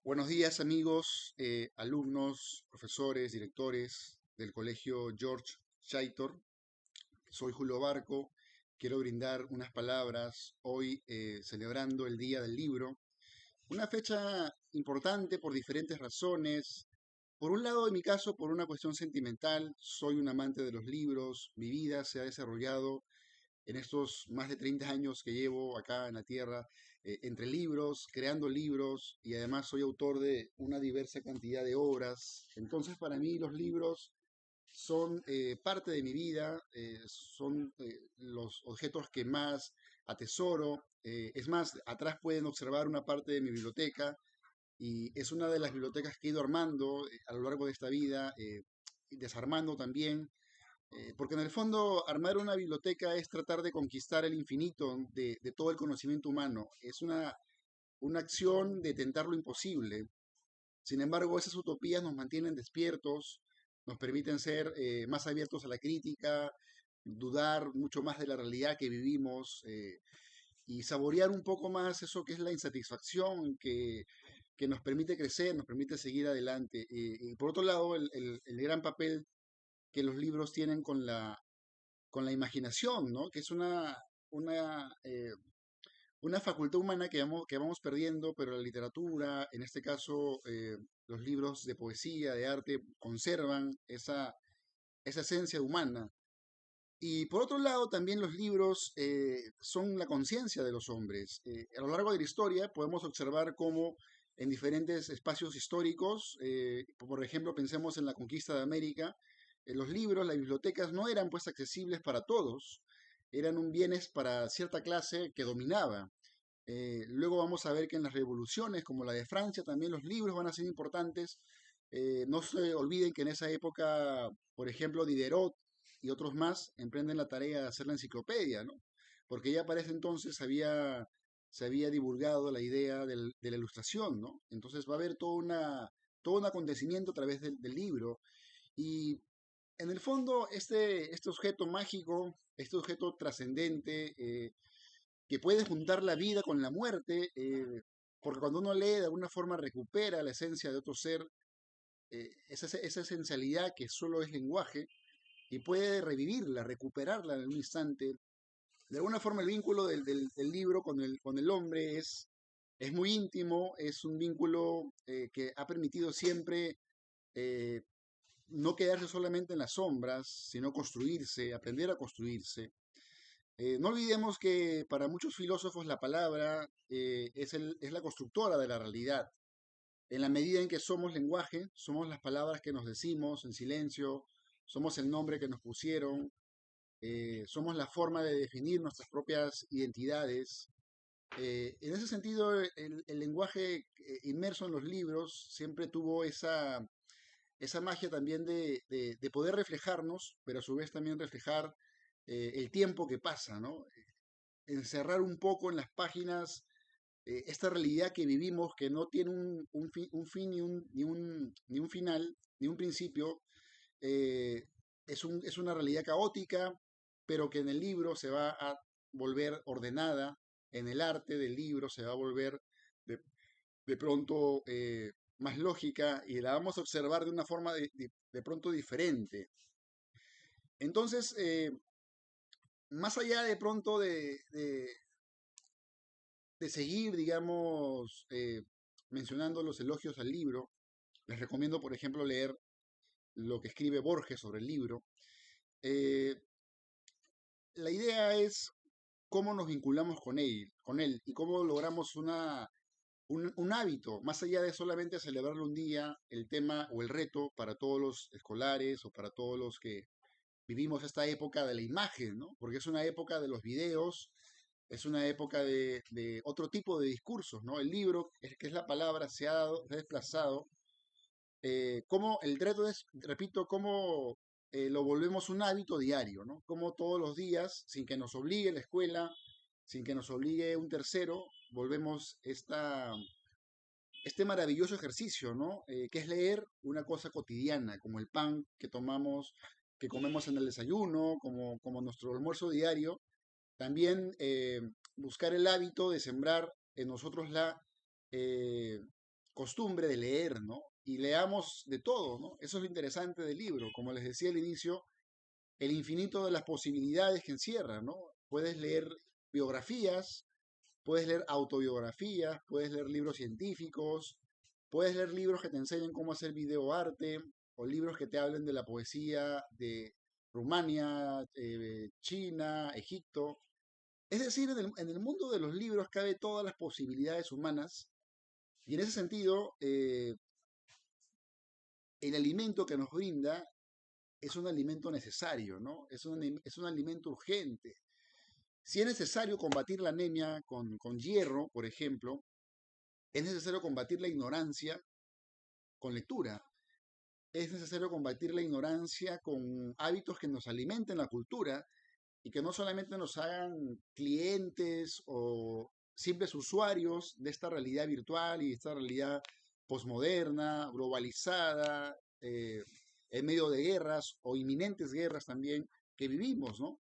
Buenos días amigos, alumnos, profesores, directores del Colegio George Chaitor. Soy Julio Barco. Quiero brindar unas palabras hoy celebrando el Día del Libro. Una fecha importante por diferentes razones. Por un lado, en mi caso, por una cuestión sentimental, soy un amante de los libros. Mi vida se ha desarrollado en estos más de 30 años que llevo acá en la Tierra, entre libros, creando libros, y además soy autor de una diversa cantidad de obras. Entonces, para mí los libros son parte de mi vida, son los objetos que más atesoro. Es más, atrás pueden observar una parte de mi biblioteca y es una de las bibliotecas que he ido armando a lo largo de esta vida, y desarmando también, porque en el fondo armar una biblioteca es tratar de conquistar el infinito de todo el conocimiento humano. Es una acción de tentar lo imposible. Sin embargo, esas utopías nos mantienen despiertos, nos permiten ser más abiertos a la crítica, dudar mucho más de la realidad que vivimos, y saborear un poco más eso que es la insatisfacción que nos permite crecer, nos permite seguir adelante. Y por otro lado, el gran papel que los libros tienen con la imaginación, ¿no? Que es una, eh, una facultad humana que vamos perdiendo, pero la literatura, en este caso los libros de poesía, de arte, conservan esa esencia humana. Y por otro lado, también los libros son la conciencia de los hombres. A lo largo de la historia podemos observar cómo en diferentes espacios históricos, por ejemplo, pensemos en la conquista de América, los libros, las bibliotecas no eran pues accesibles para todos, eran un bienes para cierta clase que dominaba. Luego vamos a ver que en las revoluciones, como la de Francia, también los libros van a ser importantes. No se olviden que en esa época, por ejemplo, Diderot y otros más emprenden la tarea de hacer la enciclopedia, ¿no? Porque ya para ese entonces se había divulgado la idea de la ilustración, ¿no? Entonces va a haber todo un acontecimiento a través del libro. Y en el fondo, este objeto mágico, este objeto trascendente, que puede juntar la vida con la muerte, porque cuando uno lee de alguna forma recupera la esencia de otro ser, esa esencialidad que solo es lenguaje, y puede revivirla, recuperarla en un instante. De alguna forma el vínculo del libro con el hombre es muy íntimo, es un vínculo que ha permitido siempre eh, no quedarse solamente en las sombras, sino construirse, aprender a construirse. No olvidemos que para muchos filósofos la palabra es la constructora de la realidad. En la medida en que somos lenguaje, somos las palabras que nos decimos en silencio, somos el nombre que nos pusieron, somos la forma de definir nuestras propias identidades. En ese sentido, el lenguaje inmerso en los libros siempre tuvo esa magia también de poder reflejarnos, pero a su vez también reflejar el tiempo que pasa, ¿no? Encerrar un poco en las páginas esta realidad que vivimos, que no tiene un fin ni un final, ni un principio. eh, es una realidad caótica, pero que en el libro se va a volver ordenada, en el arte del libro se va a volver de, de pronto más lógica, y la vamos a observar de una forma de pronto diferente. Entonces, más allá de pronto de seguir, digamos, mencionando los elogios al libro, les recomiendo, por ejemplo, leer lo que escribe Borges sobre el libro. Eh, la idea es cómo nos vinculamos con él y cómo logramos un hábito, más allá de solamente celebrarlo un día, el tema o el reto para todos los escolares o para todos los que vivimos esta época de la imagen, ¿no? Porque es una época de los videos, es una época de otro tipo de discursos, ¿no? El libro, que es la palabra, se ha desplazado. Cómo el reto es, repito, cómo lo volvemos un hábito diario, ¿no? Cómo todos los días, sin que nos obligue la escuela, sin que nos obligue un tercero, volvemos este maravilloso ejercicio, ¿no? Que es leer una cosa cotidiana, como el pan que tomamos, que comemos en el desayuno, como nuestro almuerzo diario. También buscar el hábito de sembrar en nosotros eh, costumbre de leer, ¿no? Y leamos de todo, ¿no? Eso es lo interesante del libro. Como les decía al inicio, el infinito de las posibilidades que encierra, ¿no? Puedes leer biografías, puedes leer autobiografías, puedes leer libros científicos, puedes leer libros que te enseñen cómo hacer videoarte, o libros que te hablen de la poesía de Rumania, China, Egipto. Es decir, en el mundo de los libros cabe todas las posibilidades humanas, y en ese sentido, el alimento que nos brinda es un alimento necesario, ¿no? Es un alimento urgente. Si es necesario combatir la anemia con hierro, por ejemplo, es necesario combatir la ignorancia con lectura. Es necesario combatir la ignorancia con hábitos que nos alimenten la cultura y que no solamente nos hagan clientes o simples usuarios de esta realidad virtual y de esta realidad posmoderna, globalizada, en medio de guerras o inminentes guerras también que vivimos, ¿no?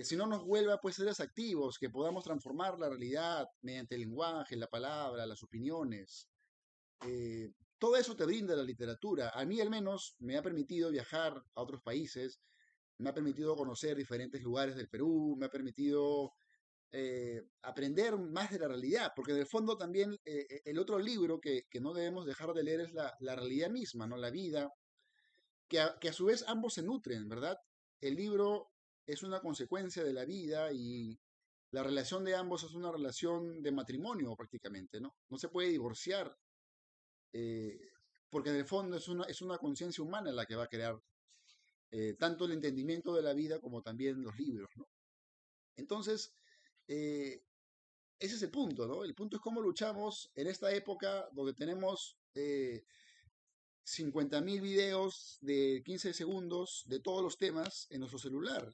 Si no nos vuelva pues seres activos, que podamos transformar la realidad mediante el lenguaje, la palabra, las opiniones. Eh, Todo eso te brinda la literatura. A mí al menos me ha permitido viajar a otros países, me ha permitido conocer diferentes lugares del Perú, me ha permitido aprender más de la realidad, porque en el fondo también el otro libro que no debemos dejar de leer es la realidad misma, ¿no? La vida, que a su vez ambos se nutren, ¿verdad? El libro es una consecuencia de la vida y la relación de ambos es una relación de matrimonio prácticamente, ¿no? No se puede divorciar, eh, porque en el fondo es una conciencia humana la que va a crear tanto el entendimiento de la vida como también los libros, ¿no? Entonces, eh, ese es el punto, ¿no? El punto es cómo luchamos en esta época donde tenemos 50.000 videos de 15 segundos de todos los temas en nuestro celular.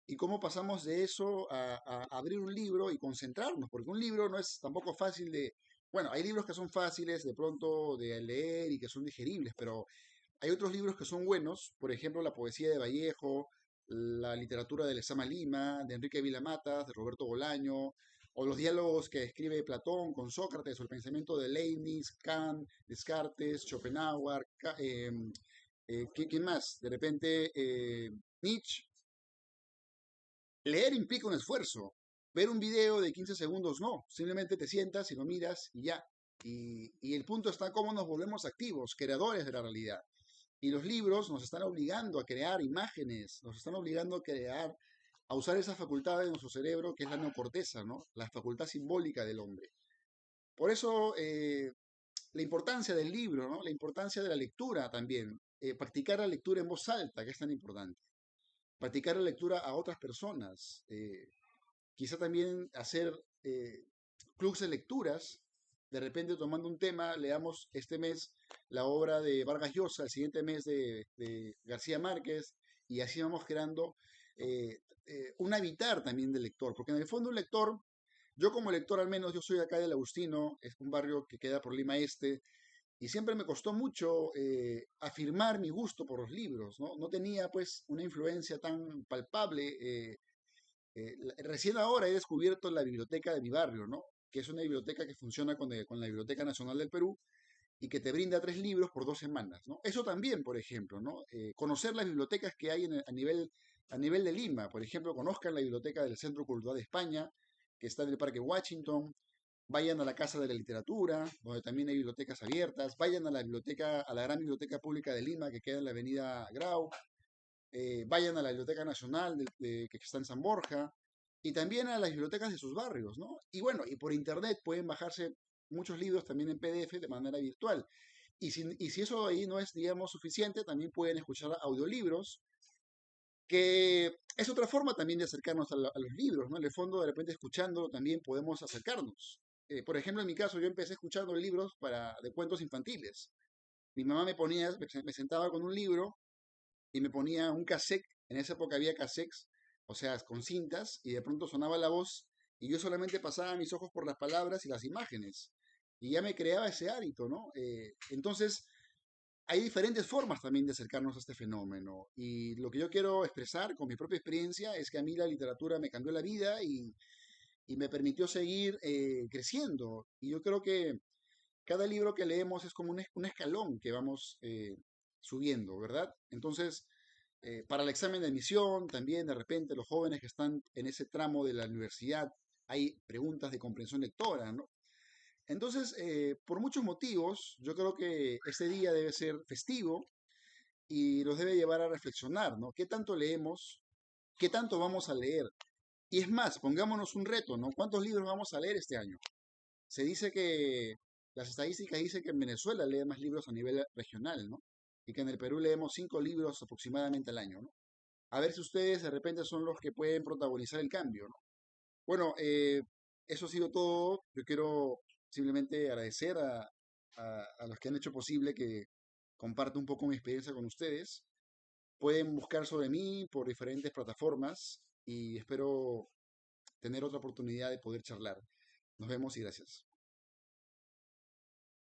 Y cómo pasamos de eso a abrir un libro y concentrarnos, porque un libro no es tampoco fácil de... Bueno, hay libros que son fáciles de pronto de leer y que son digeribles, pero hay otros libros que son buenos, por ejemplo, la poesía de Vallejo, la literatura de Lezama Lima, de Enrique Vilamatas, de Roberto Bolaño, o los diálogos que escribe Platón con Sócrates, o el pensamiento de Leibniz, Kant, Descartes, Schopenhauer, ¿quién más? De repente, Nietzsche. Leer implica un esfuerzo. Ver un video de 15 segundos no. Simplemente te sientas y lo miras y ya. Y el punto está cómo nos volvemos activos, creadores de la realidad. Y los libros nos están obligando a crear imágenes, nos están obligando a crear, a usar esa facultad de nuestro cerebro que es la neocorteza, ¿no? La facultad simbólica del hombre. Por eso, la importancia del libro, ¿no? La importancia de la lectura también. Practicar la lectura en voz alta, que es tan importante. Practicar la lectura a otras personas. Quizá también hacer clubs de lecturas. De repente, tomando un tema, leamos este mes la obra de Vargas Llosa, el siguiente mes de García Márquez, y así vamos creando eh, un habitar también del lector, porque en el fondo un lector, yo como lector al menos, yo soy de acá del Agustino, es un barrio que queda por Lima Este, y siempre me costó mucho afirmar mi gusto por los libros, ¿no? No tenía pues una influencia tan palpable. Recién ahora he descubierto la biblioteca de mi barrio, ¿no? Que es una biblioteca que funciona con la Biblioteca Nacional del Perú y que te brinda 3 libros por 2 semanas, ¿no? Eso también, por ejemplo, ¿no? Conocer las bibliotecas que hay a nivel de Lima, por ejemplo, conozcan la biblioteca del Centro Cultural de España, que está en el Parque Washington, vayan a la Casa de la Literatura, donde también hay bibliotecas abiertas, vayan a la biblioteca, a la gran biblioteca pública de Lima, que queda en la avenida Grau, vayan a la Biblioteca Nacional que está en San Borja y también a las bibliotecas de sus barrios, ¿no? Y bueno, y por internet pueden bajarse muchos libros también en PDF de manera virtual. Y si eso ahí no es, digamos, suficiente, también pueden escuchar audiolibros, que es otra forma también de acercarnos a los libros, ¿no? En el fondo, de repente, escuchándolo también podemos acercarnos. Por ejemplo, en mi caso, yo empecé escuchando libros de cuentos infantiles. Mi mamá me sentaba con un libro y me ponía un cassette, en esa época había cassettes, o sea, con cintas, y de pronto sonaba la voz, y yo solamente pasaba mis ojos por las palabras y las imágenes, y ya me creaba ese hábito, ¿no? Entonces, hay diferentes formas también de acercarnos a este fenómeno, y lo que yo quiero expresar con mi propia experiencia es que a mí la literatura me cambió la vida y me permitió seguir creciendo, y yo creo que cada libro que leemos es como un escalón que vamos subiendo, ¿verdad? Entonces, para el examen de admisión, también de repente los jóvenes que están en ese tramo de la universidad, hay preguntas de comprensión lectora, ¿no? Entonces, por muchos motivos, yo creo que ese día debe ser festivo y nos debe llevar a reflexionar, ¿no? ¿Qué tanto leemos? ¿Qué tanto vamos a leer? Y es más, pongámonos un reto, ¿no? ¿Cuántos libros vamos a leer este año? Se dice que, las estadísticas dicen que en Venezuela lee más libros a nivel regional, ¿no? Y que en el Perú leemos 5 libros aproximadamente al año, ¿no? A ver si ustedes de repente son los que pueden protagonizar el cambio, ¿no? Bueno, eso ha sido todo. Yo quiero simplemente agradecer a los que han hecho posible que comparta un poco mi experiencia con ustedes. Pueden buscar sobre mí por diferentes plataformas y espero tener otra oportunidad de poder charlar. Nos vemos y gracias.